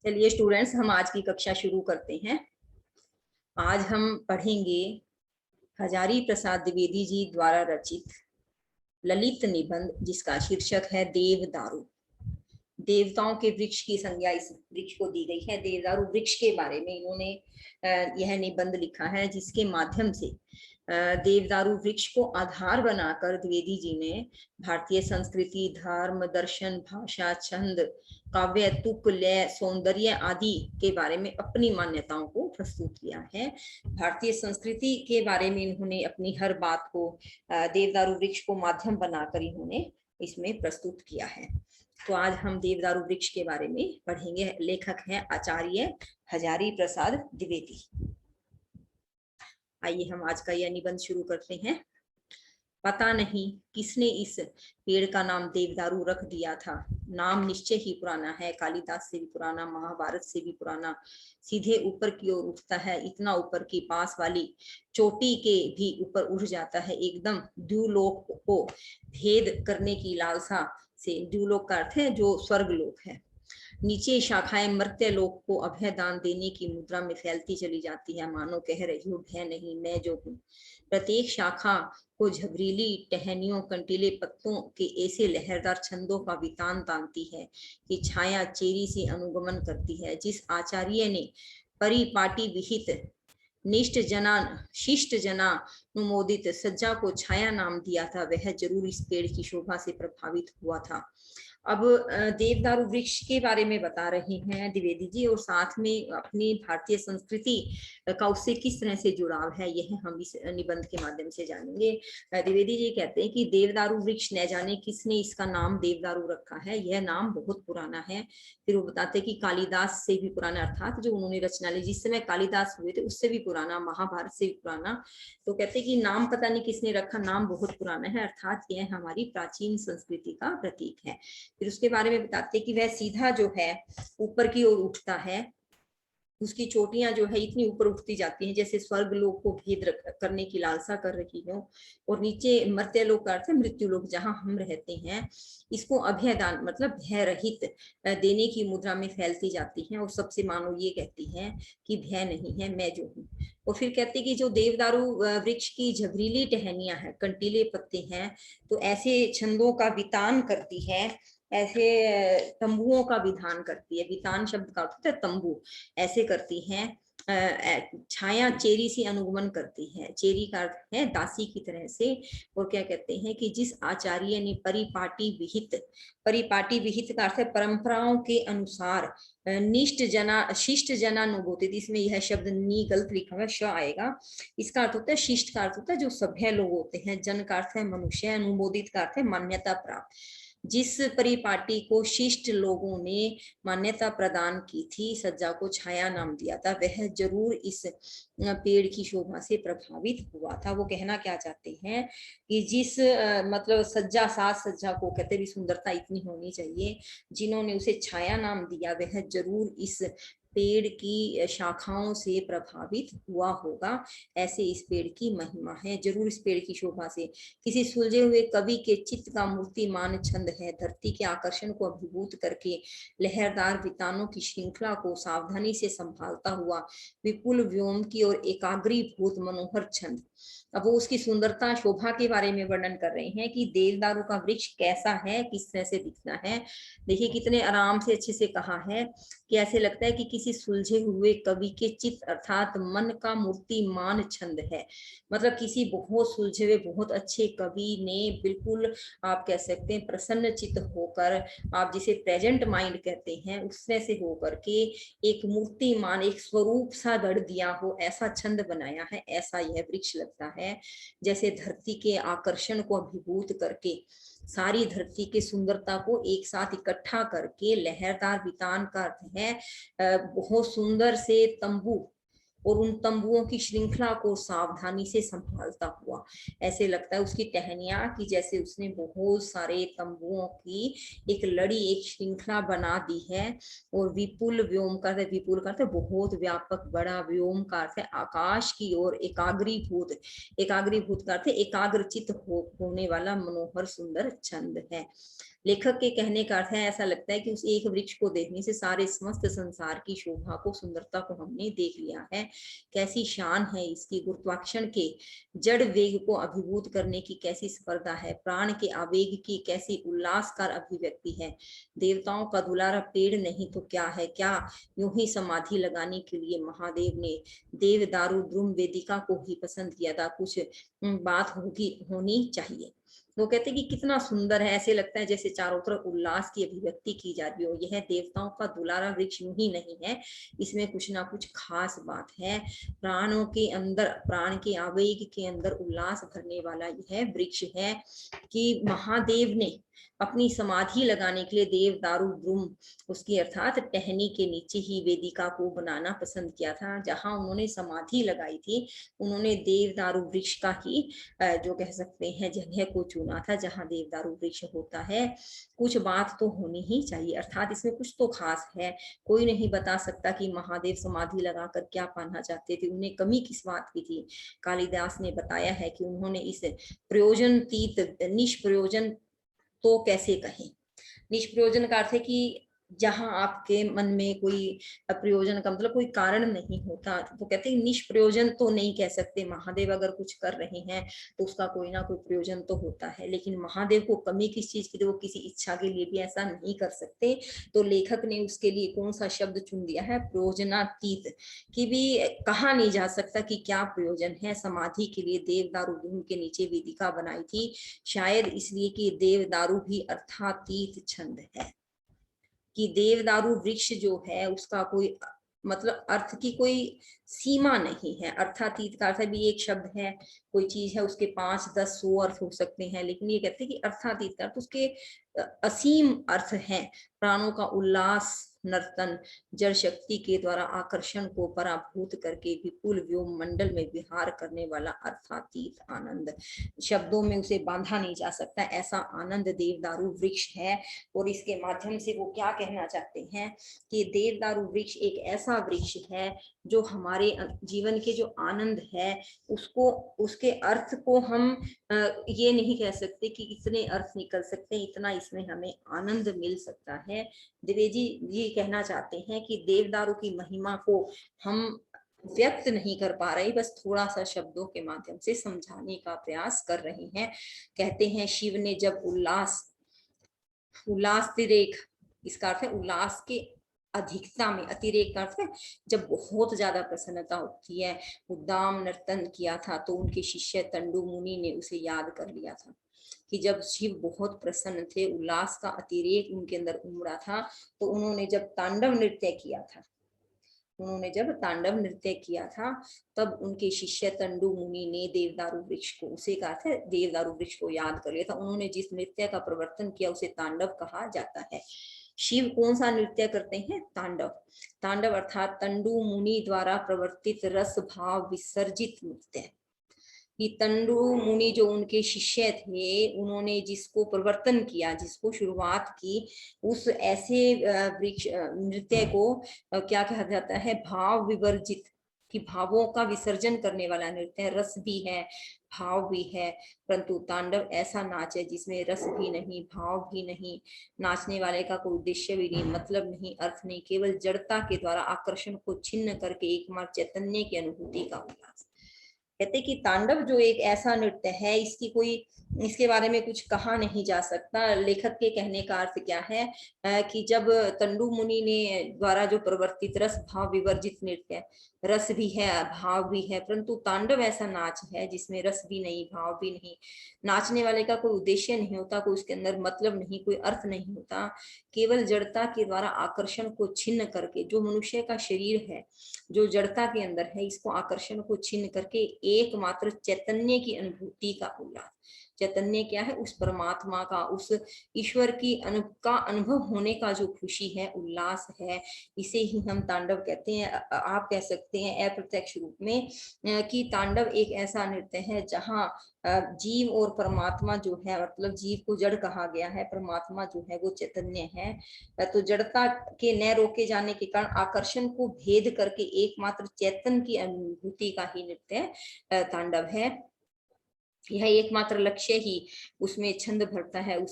चलिए स्टूडेंट्स, हम आज की कक्षा शुरू करते हैं। आज हम पढ़ेंगे हजारी प्रसाद द्विवेदी जी द्वारा रचित ललित निबंध, जिसका शीर्षक है देवदारू। देवताओं के वृक्ष की संज्ञा इस वृक्ष को दी गई है। देवदारू वृक्ष के बारे में इन्होंने यह निबंध लिखा है, जिसके माध्यम से देवदारू वृक्ष को आधार बनाकर द्विवेदी जी ने भारतीय संस्कृति, धर्म, दर्शन, भाषा, छंद, काव्य, तुक, लय, सौंदर्य आदि के बारे में अपनी मान्यताओं को प्रस्तुत किया है। भारतीय संस्कृति के बारे में इन्होंने अपनी हर बात को देवदारू वृक्ष को माध्यम बनाकर इन्होंने इसमें प्रस्तुत किया है। तो आज हम देवदारू वृक्ष के बारे में पढ़ेंगे। लेखक हैं आचार्य हजारी प्रसाद द्विवेदी। आइए हम आज का यह निबंध शुरू करते हैं। पता नहीं किसने इस पेड़ का नाम देवदारू रख दिया था। नाम निश्चय ही पुराना है, कालिदास से भी पुराना, महाभारत से भी पुराना। सीधे ऊपर की ओर उठता है, इतना ऊपर की पास वाली चोटी के भी ऊपर उठ जाता है। एकदम द्युलोक को भेद करने की लालसा से, द्युलोक का अर्थ है जो स्वर्ग लोक है। नीचे शाखाएं मर्त्य लोक को अभय दान देने की मुद्रा में फैलती चली जाती है, मानो कह रही हो भय नहीं, मैं जो हूँ। प्रत्येक शाखा को झबरीली टहनियों, कंटीले पत्तों के ऐसे लहरदार छंदों का वितान तानती है कि छाया चेरी से अनुगमन करती है। जिस आचार्य ने परिपाटी विहित शिष्ट जना अनुमोदित सज्जा को छाया नाम दिया था, वह जरूर इस पेड़ की शोभा से प्रभावित हुआ था। अब देवदारू वृक्ष के बारे में बता रहे हैं द्विवेदी जी, और साथ में अपनी भारतीय संस्कृति का उससे किस तरह से जुड़ाव है, यह हम इस निबंध के माध्यम से जानेंगे। द्विवेदी जी कहते हैं कि देवदारू वृक्ष न जाने किसने इसका नाम देवदारू रखा है, यह नाम बहुत पुराना है। फिर वो बताते हैं कि कालिदास से भी पुराना, अर्थात जो उन्होंने रचना ली जिस समय कालिदास हुए थे उससे भी पुराना, महाभारत से भी पुराना। तो कहते हैं कि नाम पता नहीं किसने रखा, नाम बहुत पुराना है, अर्थात यह हमारी प्राचीन संस्कृति का प्रतीक है। फिर उसके बारे में बताते हैं कि वह सीधा जो है ऊपर की ओर उठता है, उसकी चोटियां जो है इतनी ऊपर उठती जाती हैं जैसे स्वर्ग लोक को भेद करने की लालसा कर रही हो। और नीचे मर्त्य लोक का अर्थ है मृत्यु लोक, जहां हम रहते हैं। इसको अभयदान मतलब भय रहित देने की मुद्रा में फैलती जाती हैं और सबसे मानो ये कहती हैं कि भय नहीं है, मैं जो हूँ। और फिर कहते हैं कि जो देवदारू वृक्ष की झबरीली टहनियां हैं, कंटीले पत्ते हैं, तो ऐसे छंदों का वितान करती है, ऐसे तंबुओं का विधान करती है। वितान शब्द का अर्थ है तंबू, ऐसे करती हैं। छाया चेरी से अनुगमन करती है, चेरी का अर्थ है दासी की तरह से। और क्या कहते हैं कि जिस आचार्य ने परिपाटी विहित का अर्थ है परंपराओं के अनुसार शिष्ट जना अनुबोधित, इसमें यह शब्द नी गलत लिखा हुआ, श आएगा। इसका अर्थ होता है शिष्ट का अर्थ होता है जो सभ्य लोग होते हैं, जन का अर्थ है मनुष्य, अनुमोदित का अर्थ है मान्यता प्राप्त। जिस परिपाटी को शिष्ट लोगों ने मान्यता प्रदान की थी, सज्जा को छाया नाम दिया था, वह जरूर इस पेड़ की शोभा से प्रभावित हुआ था। वो कहना क्या चाहते हैं कि जिस मतलब सज्जा, साज सज्जा को कहते भी सुंदरता इतनी होनी चाहिए, जिन्होंने उसे छाया नाम दिया वह जरूर इस पेड़ की शाखाओं से प्रभावित हुआ होगा। ऐसे इस पेड़ की महिमा है, जरूर इस पेड़ की शोभा से। किसी सुलझे हुए कवि के चित्त का मूर्तिमान छंद है, धरती के आकर्षण को अभिभूत करके लहरदार वितानों की श्रृंखला को सावधानी से संभालता हुआ विपुल व्योम की ओर एकाग्रीभूत मनोहर छंद। अब वो उसकी सुंदरता, शोभा के बारे में वर्णन कर रहे हैं कि देवदारू का वृक्ष कैसा है, किस तरह से दिखना है। देखिए कितने आराम से अच्छे से कहा है कि ऐसे लगता है कि किसी सुलझे हुए कवि के चित्त अर्थात मन का मूर्तिमान छंद है। मतलब किसी बहुत सुलझे हुए बहुत अच्छे कवि ने बिल्कुल आप कह सकते हैं प्रसन्न चित्त होकर, आप जिसे प्रेजेंट माइंड कहते हैं, उसमें से होकर के एक मूर्तिमान, एक स्वरूप सा गढ़ दिया हो, ऐसा छंद बनाया है। ऐसा यह वृक्ष लगता है, जैसे धरती के आकर्षण को अभिभूत करके, सारी धरती के सुंदरता को एक साथ इकट्ठा करके, लहरदार वितान का अर्थ है बहुत सुंदर से तंबू, और उन तंबुओं की श्रृंखला को सावधानी से संभालता हुआ। ऐसे लगता है उसकी टहनियां कि जैसे उसने बहुत सारे तंबुओं की एक लड़ी, एक श्रृंखला बना दी है। और विपुल व्योम का, विपुल का अर्थ बहुत व्यापक बड़ा, व्योम का अर्थ है आकाश की ओर एकाग्रीभूत का अर्थ है एकाग्रचित होने वाला मनोहर सुंदर छंद है। लेखक के कहने का अर्थ है, ऐसा लगता है कि उस एक वृक्ष को देखने से सारे समस्त संसार की शोभा को, सुंदरता को हमने देख लिया है। कैसी शान है इसकी, गुरुत्वाकर्षण के जड़ वेग को अभिभूत करने की कैसी स्पर्धा है, प्राण के आवेग की कैसी उल्लासकार अभिव्यक्ति है। देवताओं का दुलारा पेड़ नहीं तो क्या है, क्या यूं ही समाधि लगाने के लिए महादेव ने देव दारू द्रुम वेदिका को ही पसंद किया था। कुछ बात होनी चाहिए। वो कहते हैं कि कितना सुंदर है, ऐसे लगता है जैसे चारों तरफ उल्लास की अभिव्यक्ति की जा रही हो। यह देवताओं का दुलारा वृक्ष यूं ही नहीं है, इसमें कुछ ना कुछ खास बात है। प्राणों के अंदर, प्राण के आवेग के अंदर उल्लास भरने वाला यह वृक्ष है कि महादेव ने अपनी समाधि लगाने के लिए देव दारू द्रुम, उसकी अर्थात टहनी के नीचे ही वेदिका को बनाना पसंद किया था। जहां उन्होंने समाधि लगाई थी, उन्होंने देवदारू वृक्ष का ही जो कह सकते हैं जगह को चुना था जहां देवदारू वृक्ष होता है। कुछ बात तो होनी ही चाहिए, अर्थात इसमें कुछ तो खास है। कोई नहीं बता सकता कि महादेव समाधि लगाकर क्या पाना चाहते थे, उन्हें कमी किस बात की थी। कालिदास ने बताया है कि उन्होंने इस प्रयोजनतीत निष्प्रयोजन तो कैसे कहें। निष्प्रयोजन का अर्थ है कि जहां आपके मन में कोई प्रयोजन का मतलब कोई कारण नहीं होता, तो कहते हैं निष्प्रयोजन तो नहीं कह सकते। महादेव अगर कुछ कर रहे हैं तो उसका कोई ना कोई प्रयोजन तो होता है, लेकिन महादेव को कमी किस चीज की थी, वो किसी इच्छा के लिए भी ऐसा नहीं कर सकते। तो लेखक ने उसके लिए कौन सा शब्द चुन दिया है, प्रयोजनातीत, कि भी कहा नहीं जा सकता कि क्या प्रयोजन है। समाधि के लिए देवदारू के नीचे वेदिका बनाई थी, शायद इसलिए कि देवदारू भी अर्थातीत छंद है, कि देवदारू वृक्ष जो है उसका कोई मतलब अर्थ की कोई सीमा नहीं है। अर्थातीत का अर्थ भी एक शब्द है, कोई चीज है उसके 5, 10, 100 अर्थ हो सकते हैं, लेकिन ये कहते हैं कि अर्थातीत का अर्थ उसके असीम अर्थ है। प्राणों का उल्लास नर्तन, जड़ शक्ति के द्वारा आकर्षण को पराभूत करके विपुल व्योम मंडल में विहार करने वाला अर्थातीत आनंद, शब्दों में उसे बांधा नहीं जा सकता, ऐसा आनंद देवदारू वृक्ष है। और इसके माध्यम से वो क्या कहना चाहते हैं कि देवदारू वृक्ष एक ऐसा वृक्ष है जो हमारे जीवन के जो आनंद है उसको, उसके अर्थ को हम ये नहीं कह सकते कि इतने अर्थ निकल सकते हैं, इतना इसमें हमें आनंद मिल सकता है। द्विवेदी जी कहना चाहते हैं कि देवदारू की महिमा को हम व्यक्त नहीं कर पा रहे, बस थोड़ा सा शब्दों के माध्यम से समझाने का प्रयास कर रहे हैं। कहते हैं शिव ने जब उल्लासतिरेक, इसका अर्थ है उल्लास के अधिकता में, अतिरेक का अर्थ है जब बहुत ज्यादा प्रसन्नता होती है, उद्दाम नर्तन किया था, तो उनके शिष्य तंडु मुनि ने उसे याद कर लिया था कि जब शिव बहुत प्रसन्न थे, उल्लास का अतिरेक उनके अंदर उमड़ा था, तो उन्होंने जब तांडव नृत्य किया था, उन्होंने जब तांडव नृत्य किया था, तब उनके शिष्य तंडु मुनि ने देवदारू वृक्ष को, उसे कहा था देवदारू वृक्ष को याद कर लिया था। उन्होंने जिस नृत्य का प्रवर्तन किया उसे तांडव कहा जाता है। शिव कौन सा नृत्य करते हैं, तांडव। तांडव अर्थात तंडु मुनि द्वारा प्रवर्तित रस भाव विसर्जित नृत्य, कि तंडु मुनि जो उनके शिष्य थे, उन्होंने जिसको प्रवर्तन किया, जिसको शुरुआत की, उस ऐसे वृक्ष नृत्य को क्या कहा जाता है, भाव विवर्जित, कि भावों का विसर्जन करने वाला नृत्य। रस भी है, भाव भी है, परंतु तांडव ऐसा नाच है जिसमें रस भी नहीं, भाव भी नहीं, नाचने वाले का कोई उद्देश्य भी नहीं, मतलब नहीं, अर्थ नहीं, केवल जड़ता के द्वारा आकर्षण को छिन्न करके एकमात्र चैतन्य की अनुभूति का उल्लास। कहते कि तांडव जो एक ऐसा नृत्य है, इसकी कोई, इसके बारे में कुछ कहा नहीं जा सकता। लेखक के कहने का अर्थ क्या है कि जब तंडु मुनि ने द्वारा जो प्रवर्तित रस भाव विवर्जित नृत्य, रस भी है, भाव भी है, परंतु तांडव ऐसा नाच है जिसमें रस भी नहीं, भाव भी नहीं, नाचने वाले का कोई उद्देश्य नहीं होता, कोई उसके अंदर मतलब नहीं, कोई अर्थ नहीं होता, केवल जड़ता के द्वारा आकर्षण को छिन्न करके, जो मनुष्य का शरीर है जो जड़ता के अंदर है, इसको आकर्षण को छिन्न करके एकमात्र चैतन्य की अनुभूति का उल्लास। चैतन्य क्या है, उस परमात्मा का, उस ईश्वर की का अनुभव होने का जो खुशी है, उल्लास है, इसे ही हम तांडव कहते हैं। आप कह सकते हैं अप्रत्यक्ष रूप में कि तांडव एक ऐसा नृत्य है जहाँ जीव और परमात्मा जो है, मतलब जीव को जड़ कहा गया है, परमात्मा जो है वो चैतन्य है, तो जड़ता के न रोके जाने के कारण आकर्षण को भेद करके एकमात्र चैतन्य की अनुभूति का ही नृत्य तांडव है। यह एकमात्र लक्ष्य ही उसमें छंद भरता है,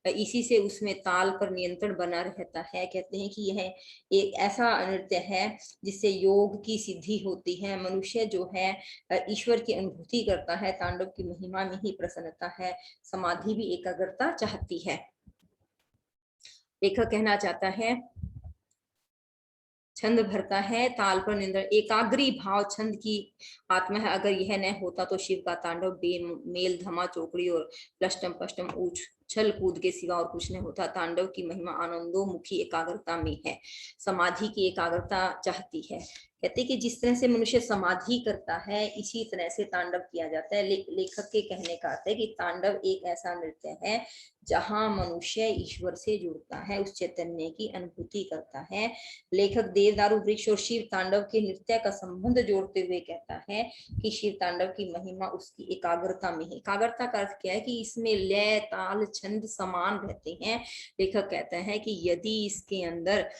इसी से उसमें ताल पर नियंत्रण बना रहता है। कहते हैं कि यह एक ऐसा नृत्य है जिससे योग की सिद्धि होती है। मनुष्य जो है ईश्वर की अनुभूति करता है, तांडव की महिमा में ही प्रसन्नता है, समाधि भी एकाग्रता चाहती है। लेखक कहना चाहता है छंद भरता है, ताल पर नियंत्रण, एकाग्री भाव छंद की आत्मा है। अगर यह न होता तो शिव का तांडव बेमेल, धमा चौकड़ी और प्लष्टम पष्टम उछल कूद के सिवा और कुछ नहीं होता। तांडव की महिमा आनंदोमुखी एकाग्रता में है, समाधि की एकाग्रता चाहती है। कहते कि जिस तरह से मनुष्य समाधि करता है इसी तरह से तांडव किया जाता है। लेखक के कहने का अर्थ है कि तांडव एक ऐसा नृत्य है जहां मनुष्य ईश्वर से जुड़ता है, उस चैतन्य की अनुभूति करता है। लेखक देवदारू वृक्ष और शिव तांडव के नृत्य का संबंध जोड़ते हुए कहता है कि शिव तांडव की महिमा उसकी एकाग्रता में है। एकाग्रता का अर्थ क्या है कि इसमें लय, ताल, छंद समान रहते हैं। लेखक कहता है कि यदि इसके अंदर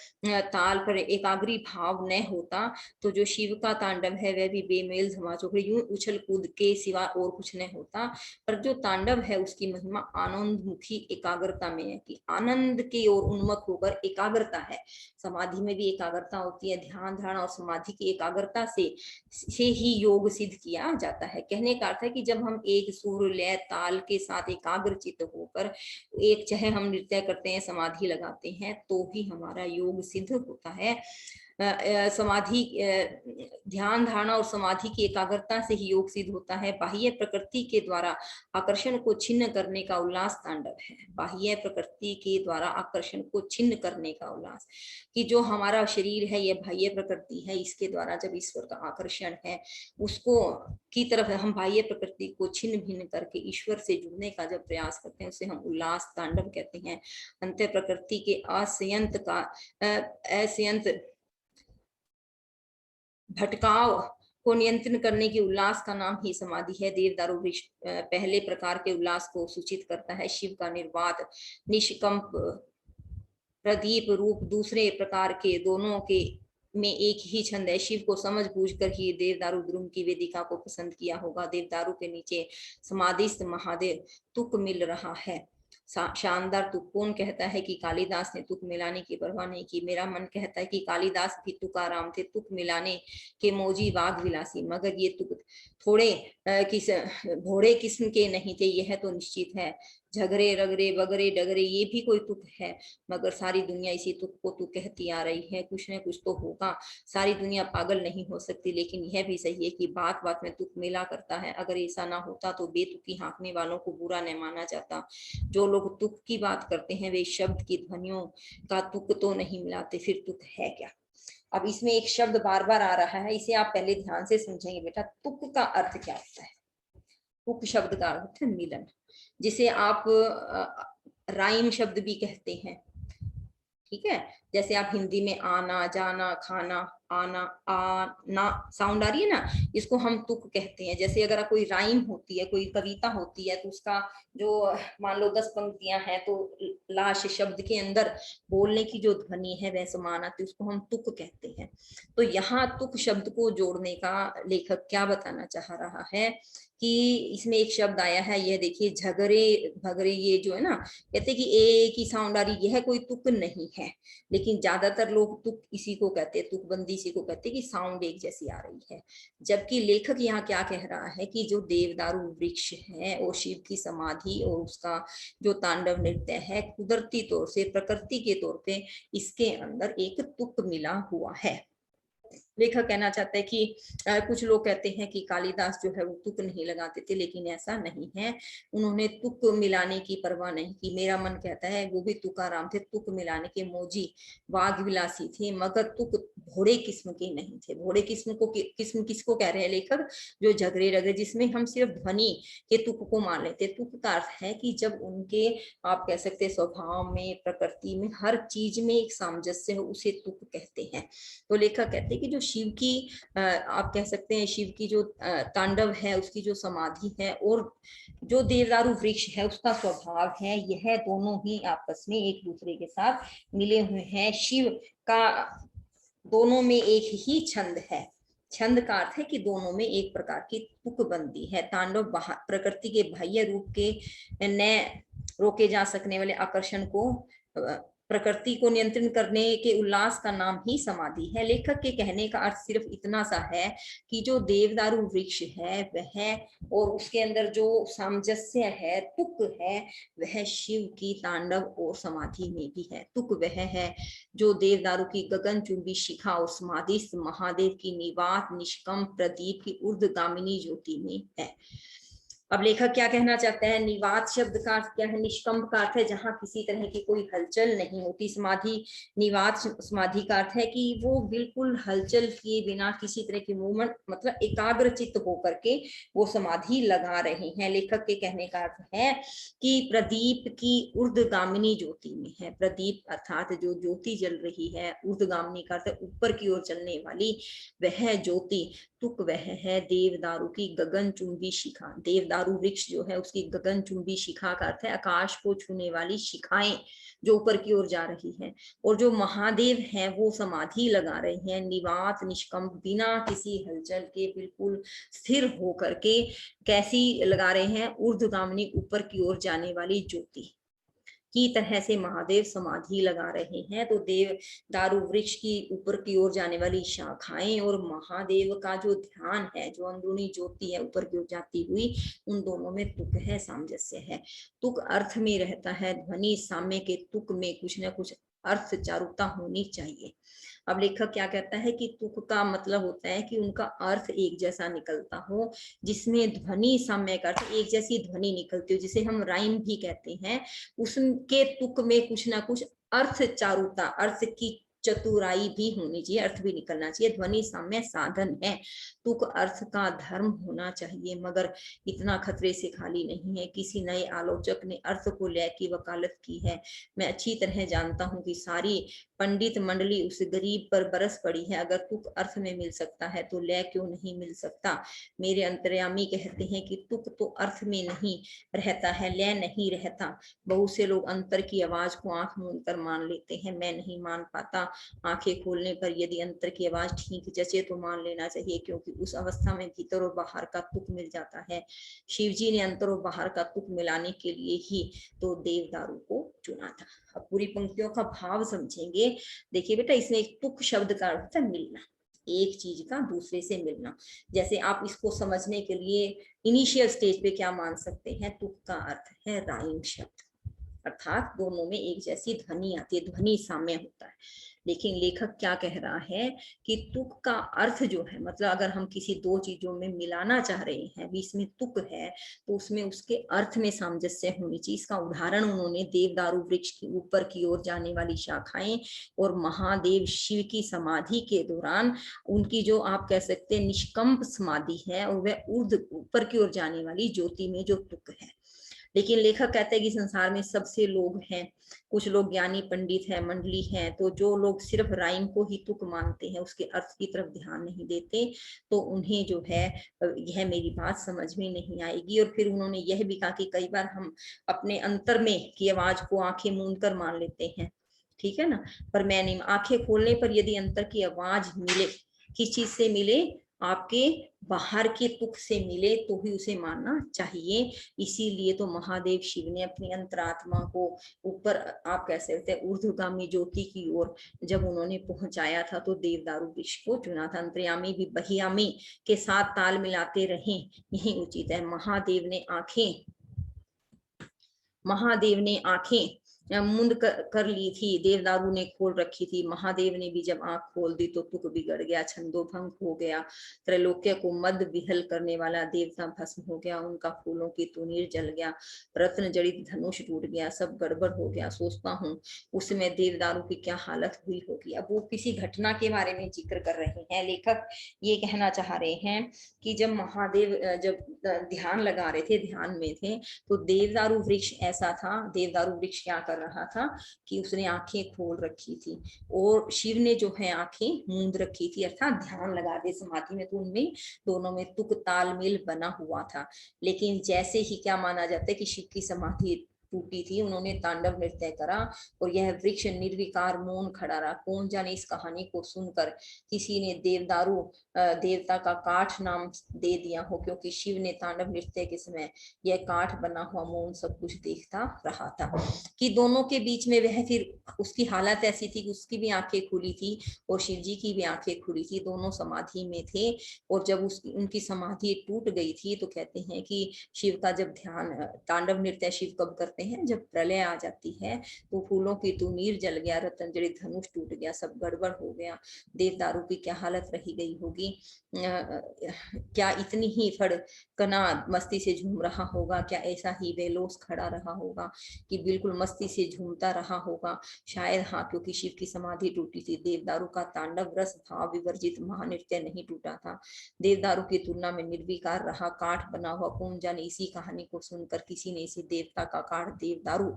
ताल पर एकाग्री भाव न होता तो जो शिव का तांडव है वह भी बेमेल, धमा चौकड़ी, यूं उछल कूद के सिवा और कुछ नहीं होता। पर जो तांडव है उसकी महिमा आनंदमुखी एकाग्रता में है, कि आनंद की ओर उन्मुख होकर एकाग्रता है। समाधि में भी एकाग्रता होती है, ध्यान धारणा और समाधि की एकाग्रता से ही योग सिद्ध किया जाता है। कहने का अर्थ है कि जब हम एक सुर, लय, ताल के साथ एकाग्रचित होकर एक चाहे हम नृत्य करते हैं, समाधि लगाते हैं, तो ही हमारा योग सिद्ध होता है। समाधि, ध्यान धारणा और समाधि की एकाग्रता से ही योग सिद्ध होता है। बाह्य प्रकृति के द्वारा आकर्षण को छिन्न करने का उल्लास तांडव है। बाह्य प्रकृति के द्वारा आकर्षण को छिन्न करने का उल्लास, कि जो हमारा शरीर है यह बाह्य प्रकृति है, इसके द्वारा जब ईश्वर का आकर्षण है उसको की तरफ हम बाह्य प्रकृति को छिन्न भिन्न करके ईश्वर से जुड़ने का जब प्रयास करते हैं उसे हम उल्लास तांडव कहते हैं। अंत प्रकृति के असंयत भटकाव को नियंत्रण करने की उल्लास का नाम ही समाधि है। देवदारू वृक्ष पहले प्रकार के उल्लास को सूचित करता है। शिव का निर्वात, निष्कंप प्रदीप रूप दूसरे प्रकार के, दोनों के में एक ही छंद है। शिव को समझ बूझ कर ही देवदारू ध्रुव की वेदिका को पसंद किया होगा। देवदारू के नीचे समाधिस्थ महादेव तुक मिल रहा है। शानदार तुक। कौन कहता है कि कालिदास ने तुक मिलाने की परवाह नहीं की? मेरा मन कहता है कि कालिदास भी तुकाराम थे, तुक मिलाने के मौजी वाग विलासी, मगर ये तुक थोड़े भोड़े किस्म के नहीं थे, यह तो निश्चित है। झगरे, रगरे, बगरे, डगरे, ये भी कोई तुक है, मगर सारी दुनिया इसी तुक को तुक कहती आ रही है। कुछ न कुछ तो होगा, सारी दुनिया पागल नहीं हो सकती। लेकिन यह भी सही है कि बात बात में तुक मिला करता है। अगर ऐसा ना होता तो बेतुकी हाँकने वालों को बुरा न माना जाता। जो लोग तुक की बात करते हैं वे शब्द की ध्वनियों का तुक तो नहीं मिलाते, फिर तुक है क्या? अब इसमें एक शब्द बार बार आ रहा है, इसे आप पहले ध्यान से समझेंगे बेटा। तुक का अर्थ क्या होता है? तुक शब्द का अर्थ है मिलन, जिसे आप राइम शब्द भी कहते हैं। ठीक है, जैसे आप हिंदी में आना, जाना, खाना, आना, आना साउंड आ रही है ना, इसको हम तुक कहते हैं। जैसे अगर कोई राइम होती है, कोई कविता होती है, तो उसका जो मान लो 10 पंक्तियां हैं, तो लाश शब्द के अंदर बोलने की जो ध्वनि है वह समान आती है, उसको हम तुक कहते हैं। तो यहाँ तुक शब्द को जोड़ने का लेखक क्या बताना चाह रहा है कि इसमें एक शब्द आया है, यह देखिए, झगरे भगरे, ये जो है ना, कहते कि एक ही साउंड आ रही, यह कोई तुक नहीं है। लेकिन ज्यादातर लोग तुक इसी को कहते हैं, तुकबंदी इसी को कहते हैं कि साउंड एक जैसी आ रही है। जबकि लेखक यहाँ क्या कह रहा है कि जो देवदारू वृक्ष है और शिव की समाधि और उसका जो तांडव नृत्य है, कुदरती तौर से, प्रकृति के तौर पे इसके अंदर एक तुक मिला हुआ है। लेखक कहना चाहता है कि कुछ लोग कहते हैं कि कालिदास जो है वो तुक नहीं लगाते थे, लेकिन ऐसा नहीं है, उन्होंने तुक मिलाने की परवाह नहीं की। मेरा मन कहता है वो भी तुकाराम थे, तुक मिलाने के मौजी वाग विलासी थे, मगर तुक भोड़े किस्म के नहीं थे। भोड़े किस्म किसको कह रहे हैं लेखक? जो झगड़े रगड़े, जिसमें हम सिर्फ ध्वनि के तुक को मान लेते। तुक का अर्थ है कि जब उनके, आप कह सकते हैं, स्वभाव में, प्रकृति में, हर चीज में एक सामंजस्य हो, उसे तुक कहते हैं। तो लेखक कहते हैं कि जो शिव की, आप कह सकते हैं शिव की जो तांडव है, उसकी जो समाधि है, और जो देवदारू वृक्ष है उसका स्वभाव है, यह दोनों ही आपस में एक दूसरे के साथ मिले हुए हैं। शिव का दोनों में एक ही छंद है, छंद का अर्थ है कि दोनों में एक प्रकार की तुक बनती है। तांडव प्रकृति के बाह्य रूप के न रोके जा सकने वाले आकर्षण को, प्रकृति को नियंत्रण करने के उल्लास का नाम ही समाधि है। लेखक के कहने का अर्थ सिर्फ इतना सा है कि जो देवदारू वृक्ष है वह, और उसके अंदर जो सामंजस्य है, तुक है, वह शिव की तांडव और समाधि में भी है। तुक वह है जो देवदारू की गगनचुंबी शिखा और समाधि महादेव की निवात निष्कंप प्रदीप की ऊर्ध्वगामिनी ज्योति में है। अब लेखक क्या कहना चाहते हैं? निवात शब्द का अर्थ क्या है? निष्कंप का अर्थ है जहां किसी तरह की कोई हलचल नहीं होती। समाधि, निवात समाधि का अर्थ है कि वो बिल्कुल हलचल किए बिना किसी तरह की मूवमेंट, मतलब एकाग्रचित्त होकर के वो समाधि लगा रहे हैं। लेखक के कहने का अर्थ है कि प्रदीप की ऊर्ध्वगामिनी ज्योति में है। प्रदीप अर्थात जो ज्योति जल रही है, ऊर्ध्वगामिनी का अर्थ ऊपर की ओर चलने वाली वह ज्योति। तुक वह है देवदारू की गगनचुंबी शिखा। देवदारू वृक्ष जो है उसकी गगनचुंबी शिखा का अर्थ है आकाश को छूने वाली शिखाएं जो ऊपर की ओर जा रही हैं। और जो महादेव हैं वो समाधि लगा रहे हैं, निवात निष्कंप, बिना किसी हलचल के बिल्कुल स्थिर होकर के कैसी लगा रहे हैं? ऊर्ध्वगामिनी, ऊपर की ओर जाने वाली ज्योति की तरह से महादेव समाधि लगा रहे हैं। तो देव दारू वृक्ष की ऊपर की ओर जाने वाली शाखाएं और महादेव का जो ध्यान है, जो अंदरूनी ज्योति है ऊपर की ओर जाती हुई, उन दोनों में तुक है, सामंजस्य है। तुक अर्थ में रहता है ध्वनि साम्य के तुक में कुछ न कुछ अर्थ चारुता होनी चाहिए। अब लेखक क्या कहता है कि तुक का मतलब होता है कि उनका अर्थ एक जैसा निकलता हो, जिसमें ध्वनि साम्य का अर्थ एक जैसी ध्वनि निकलती हो, जिसे हम राइम भी कहते हैं। उसके तुक में कुछ ना कुछ अर्थ चारुता, अर्थ की चतुराई भी होनी चाहिए, अर्थ भी निकलना चाहिए। ध्वनि साम्य साधन है, तुक अर्थ का धर्म होना चाहिए, मगर इतना खतरे से खाली नहीं है। किसी नए आलोचक ने अर्थ को लय की वकालत की है। मैं अच्छी तरह जानता हूं कि सारी पंडित मंडली उस गरीब पर बरस पड़ी है। अगर तुक अर्थ में मिल सकता है तो लय क्यों नहीं मिल सकता? मेरे अंतर्यामी कहते हैं कि तुक तो अर्थ में नहीं रहता है, लय नहीं रहता। बहुत से लोग अंतर की आवाज को आंख मूंद कर मान लेते हैं, मैं नहीं मान पाता। आंखें खोलने पर यदि अंतर की आवाज ठीक जचे तो मान लेना चाहिए, क्योंकि उस अवस्था में भीतर और बाहर का तुक मिल जाता है। शिव जी ने अंतर और बाहर का तुक मिलाने के लिए ही तो देवदारू को चुना था। अब पूरी पंक्तियों का भाव समझेंगे। देखिए बेटा, इसमें एक तुक शब्द का अर्थ है मिलना, एक चीज का दूसरे से मिलना। जैसे आप इसको समझने के लिए इनिशियल स्टेज पे क्या मान सकते हैं? तुक का अर्थ है राइम शब्द, अर्थात दोनों में एक जैसी ध्वनि आती है, ध्वनि साम्य होता है। लेकिन लेखक क्या कह रहा है कि तुक का अर्थ जो है, मतलब अगर हम किसी दो चीजों में मिलाना चाह रहे हैं, बीच में तुक है, तो उसमें उसके अर्थ में सामंजस्य होनी चाहिए। इसका उदाहरण उन्होंने देवदारू वृक्ष की ऊपर की ओर जाने वाली शाखाएं और महादेव शिव की समाधि के दौरान उनकी जो आप कह सकते हैं निष्कंप समाधि है, और वह ऊपर की ओर जाने वाली ज्योति में जो तुक है। लेकिन लेखक कहते हैं कि संसार में सबसे लोग हैं, कुछ लोग ज्ञानी पंडित हैं, मंडली हैं, तो जो लोग सिर्फ राइम को ही तुक मानते हैं, उसके अर्थ की तरफ ध्यान नहीं देते, तो उन्हें जो है यह मेरी बात समझ में नहीं आएगी। और फिर उन्होंने यह भी कहा कि कई बार हम अपने अंतर में की आवाज को आंखें मूंद कर मान लेते हैं, ठीक है ना, पर मैं नहीं। आंखें खोलने पर यदि अंतर की आवाज मिले, किस चीज से मिले? आपके बाहर के तुक से मिले, तो ही उसे मानना चाहिए। इसीलिए तो महादेव शिव ने अपनी अंतरात्मा को ऊपर, आप कह सकते हैं ऊर्ध्वगामी ज्योति की ओर जब उन्होंने पहुंचाया था, तो देवदारू वृक्ष को चुना था। अंतर्यामी भी बहियामी के साथ ताल मिलाते रहे, यही उचित है। महादेव ने आंखें मुंद कर ली थी, देवदारू ने खोल रखी थी। महादेव ने भी जब आंख खोल दी तो तुक बिगड़ गया, छंदोभंग हो गया। त्रैलोक्य को मद विहल करने वाला देवता भस्म हो गया, उनका फूलों की तूनीर जल गया, रत्न जड़ित धनुष टूट गया, सब गड़बड़ हो गया। सोचता हूँ उस समय देवदारू की क्या हालत हुई होगी। अब वो किसी घटना के बारे में जिक्र कर रहे हैं। लेखक ये कहना चाह रहे हैं कि जब महादेव जब ध्यान लगा रहे थे, ध्यान में थे, तो देवदारू वृक्ष ऐसा था, देवदारू वृक्ष क्या कर रहा था कि उसने आंखें खोल रखी थी और शिव ने जो है आंखें मूंद रखी थी, अर्थात ध्यान लगा दे समाधि में। तो उनमें दोनों में तुक तालमेल बना हुआ था। लेकिन जैसे ही क्या माना जाता है कि शिव की समाधि टूटी थी, उन्होंने तांडव नृत्य करा और यह वृक्ष निर्विकार मौन खड़ा रहा। कौन जाने इस कहानी को सुनकर किसी ने देवदारू देवता का काठ नाम दे दिया हो, क्योंकि शिव ने तांडव नृत्य के समय यह काठ बना हुआ मौन सब कुछ देखता रहा था। कि दोनों के बीच में वह फिर उसकी हालत ऐसी थी कि उसकी भी आंखें खुली थी और शिव जी की भी आंखें खुली थी, दोनों समाधि में थे। और जब उनकी समाधि टूट गई थी तो कहते हैं कि शिव का जब ध्यान, तांडव नृत्य शिव कब करते हैं, जब प्रलय आ जाती है तो फूलों की तूनीर जल गया, रतंजलि धनुष टूट गया, सब गड़बड़ हो गया। देवदारू की क्या हालत रही गई होगी, क्या इतनी ही फड़कना मस्ती से झूम रहा होगा, क्या ऐसा ही बेलोस खड़ा रहा होगा कि बिल्कुल मस्ती से झूमता रहा होगा, शायद हाँ, क्योंकि शिव की समाधि टूटी थी। देवदारू का तांडव रस भाव विवर्जित महानृत्य नहीं टूटा था, देवदारू की तुलना में निर्विकार रहा, काठ बना हुआ। कौन जाने इसी कहानी को सुनकर किसी ने इसे देवता का काठ देवदारू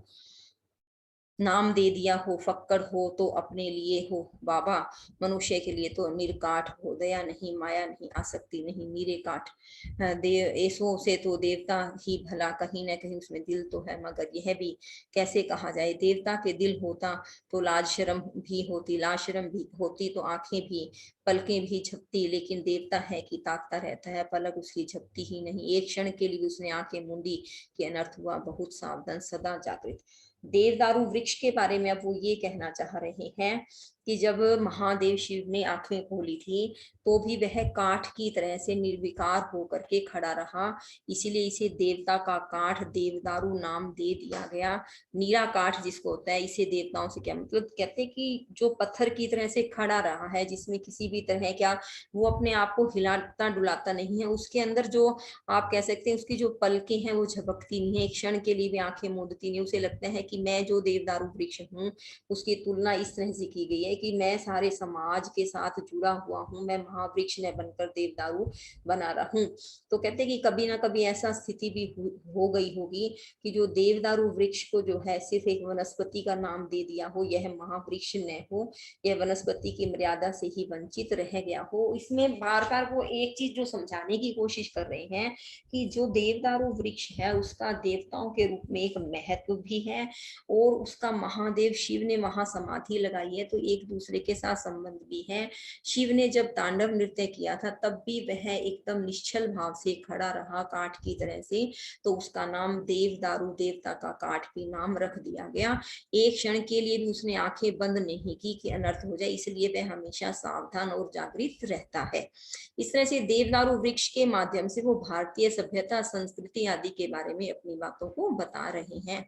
नाम दे दिया हो। फक्कड़ हो तो अपने लिए हो बाबा, मनुष्य के लिए तो निर्काठ हो, दया नहीं, माया नहीं, आसक्ति नहीं, नीरे काठ। देव ऐसों से तो देवता ही भला, कहीं ना कहीं उसमें दिल तो है, मगर यह भी कैसे कहा जाए, देवता के दिल होता तो लाज शर्म भी होती, लाज शर्म भी होती तो आंखें भी पलकें भी झपती, लेकिन देवता है कि ताकता रहता है, पलक उसकी झपती ही नहीं। एक क्षण के लिए उसने आंखें मूंदी कि अनर्थ हुआ, बहुत सावधान, सदा जागृत। देवदारू वृक्ष के बारे में अब वो ये कहना चाह रहे हैं कि जब महादेव शिव ने आंखें खोली थी तो भी वह काठ की तरह से निर्विकार होकर के खड़ा रहा, इसीलिए इसे देवता का काठ देवदारू नाम दे दिया गया। नीरा काठ जिसको होता है, इसे देवताओं से क्या मतलब, कहते हैं कि जो पत्थर की तरह से खड़ा रहा है, जिसमें किसी भी तरह क्या वो अपने आप को हिलाता डुलाता नहीं है, उसके अंदर जो आप कह सकते हैं उसकी जो पलकें हैं वो झपकती नहीं है, एक क्षण के लिए भी आंखें मूंदती नहीं, उसे लगता है कि मैं जो देवदारू वृक्ष हूँ उसकी तुलना इस तरह से की गई है कि मैं सारे समाज के साथ जुड़ा हुआ हूँ, मैं महावृक्ष न बनकर देवदारू बना रहा हूँ। तो कहते हैं कि कभी ना कभी ऐसा स्थिति भी हो गई होगी कि जो देवदारू वृक्ष को जो है सिर्फ एक वनस्पति का नाम दे दिया हो, यह महावृक्ष न हो, यह वनस्पति की मर्यादा से ही वंचित रह गया हो। इसमें बार बार वो एक चीज जो समझाने की कोशिश कर रहे हैं कि जो देवदारू वृक्ष है उसका देवताओं के रूप में एक महत्व भी है और उसका महादेव शिव ने वहां समाधि लगाई है तो एक दूसरे के साथ संबंध भी है। शिव ने जब तांडव नृत्य किया था तब भी वह एकदम निश्चल भाव से खड़ा रहा काठ की तरह से, तो उसका नाम देवदारू, देवता का काठ भी नाम रख दिया गया। एक क्षण के लिए भी उसने आंखें बंद नहीं की कि अनर्थ हो जाए, इसलिए वह हमेशा सावधान और जागृत रहता है। इस तरह से देवदारू वृक्ष के माध्यम से वो भारतीय सभ्यता, संस्कृति आदि के बारे में अपनी बातों को बता रहे हैं।